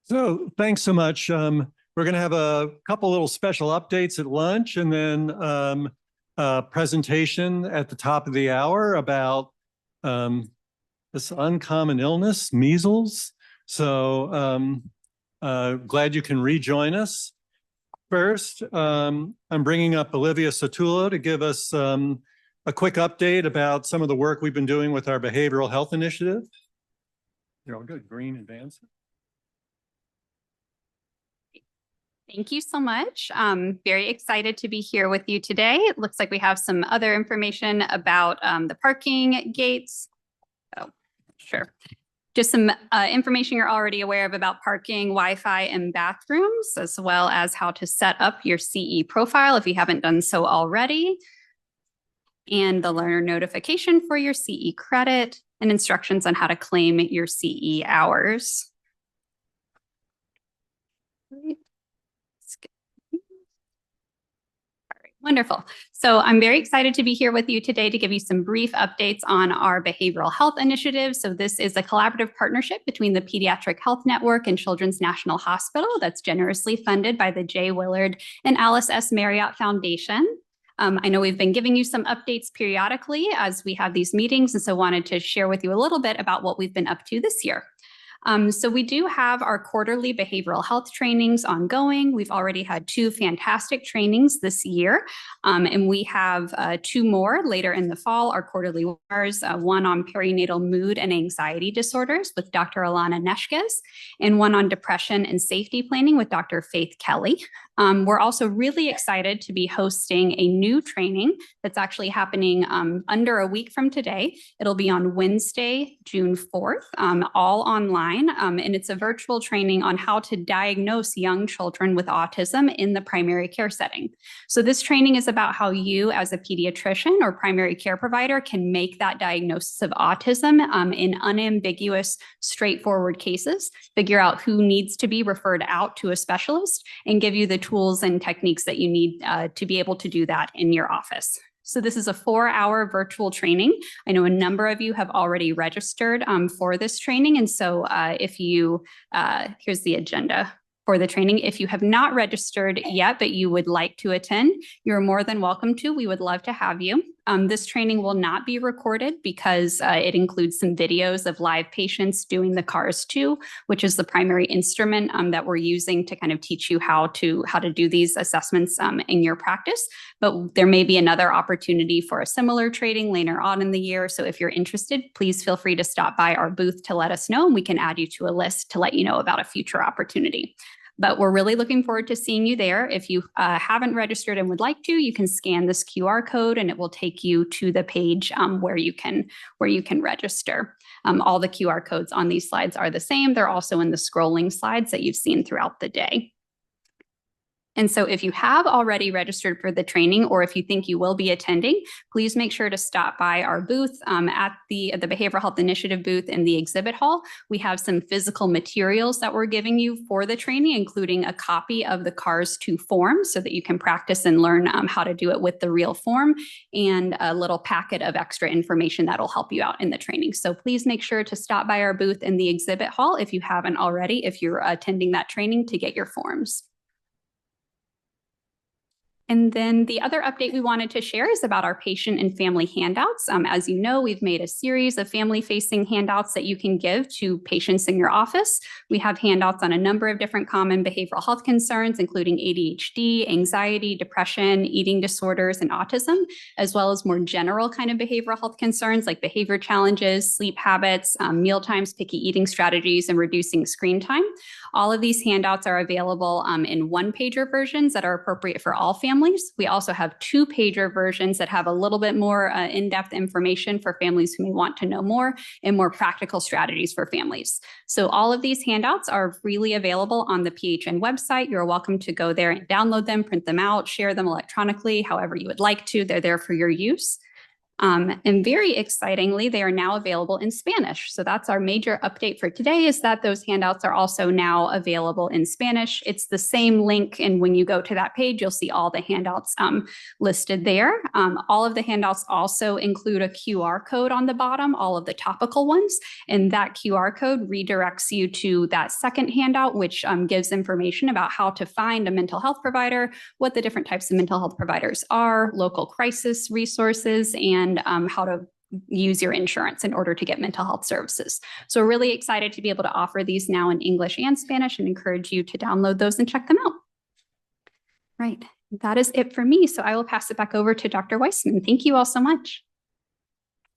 So thanks so much. We're going to have a couple little special updates at lunch and then a presentation at the top of the hour about this uncommon illness, measles. So glad you can rejoin us. First, I'm bringing up Olivia Soutullo to give us a quick update about some of the work we've been doing with our behavioral health initiative. You're all good. Green, advance. Thank you so much. Very excited to be here with you today. It looks like we have some other information about the parking gates. Oh, sure. Just some information you're already aware of about parking, Wi-Fi, and bathrooms, as well as how to set up your CE profile if you haven't done so already, and the learner notification for your CE credit, and instructions on how to claim your CE hours. Wonderful. So I'm very excited to be here with you today to give you some brief updates on our behavioral health initiative. So this is a collaborative partnership between the Pediatric Health Network and Children's National Hospital that's generously funded by the J. Willard and Alice S. Marriott Foundation. I know we've been giving you some updates periodically as we have these meetings, and so wanted to share with you a little bit about what we've been up to this year. So we do have our quarterly behavioral health trainings ongoing. We've already had 2 fantastic trainings this year, and we have 2 more later in the fall, our quarterly webinars, one on perinatal mood and anxiety disorders with Dr. Alana Neshkes, and one on depression and safety planning with Dr. Faith Kelly. We're also really excited to be hosting a new training that's actually happening under a week from today. It'll be on Wednesday, June 4th, all online, and it's a virtual training on how to diagnose young children with autism in the primary care setting. So this training is about how you as a pediatrician or primary care provider can make that diagnosis of autism in unambiguous, straightforward cases, figure out who needs to be referred out to a specialist, and give you the tools and techniques that you need to be able to do that in your office. So this is a 4-hour virtual training. I know a number of you have already registered for this training. And so if you, here's the agenda for the training. If you have not registered yet, but you would like to attend, you're more than welcome to. We would love to have you. This training will not be recorded because it includes some videos of live patients doing the CARS 2, which is the primary instrument that we're using to kind of teach you how to do these assessments in your practice. But there may be another opportunity for a similar training later on in the year. So if you're interested, please feel free to stop by our booth to let us know, and we can add you to a list to let you know about a future opportunity. But we're really looking forward to seeing you there. If you haven't registered and would like to, you can scan this QR code and it will take you to the page where you can register. All the QR codes on these slides are the same. They're also in the scrolling slides that you've seen throughout the day. And so if you have already registered for the training, or if you think you will be attending, please make sure to stop by our booth at the Behavioral Health Initiative booth in the exhibit hall. We have some physical materials that we're giving you for the training, including a copy of the CARS 2 form so that you can practice and learn how to do it with the real form, and a little packet of extra information that'll help you out in the training. So please make sure to stop by our booth in the exhibit hall if you haven't already, if you're attending that training, to get your forms. And then the other update we wanted to share is about our patient and family handouts. As you know, we've made a series of family-facing handouts that you can give to patients in your office. We have handouts on a number of different common behavioral health concerns, including ADHD, anxiety, depression, eating disorders, and autism, as well as more general kind of behavioral health concerns like behavior challenges, sleep habits, meal times, picky eating strategies, and reducing screen time. All of these handouts are available in 1-pager versions that are appropriate for all families. We also have 2-pager versions that have a little bit more in-depth information for families who may want to know more, and more practical strategies for families. So all of these handouts are freely available on the PHN website. You're welcome to go there and download them, print them out, share them electronically, however you would like to. They're there for your use. And very excitingly, they are now available in Spanish. So that's our major update for today, is that those handouts are also now available in Spanish. It's the same link, and when you go to that page, you'll see all the handouts listed there. All of the handouts also include a QR code on the bottom, all of the topical ones, and that QR code redirects you to that second handout, which gives information about how to find a mental health provider, what the different types of mental health providers are, local crisis resources, and how to use your insurance in order to get mental health services. So we're really excited to be able to offer these now in English and Spanish, and encourage you to download those and check them out. Right, that is it for me. So I will pass it back over to Dr. Weissman. Thank you all so much.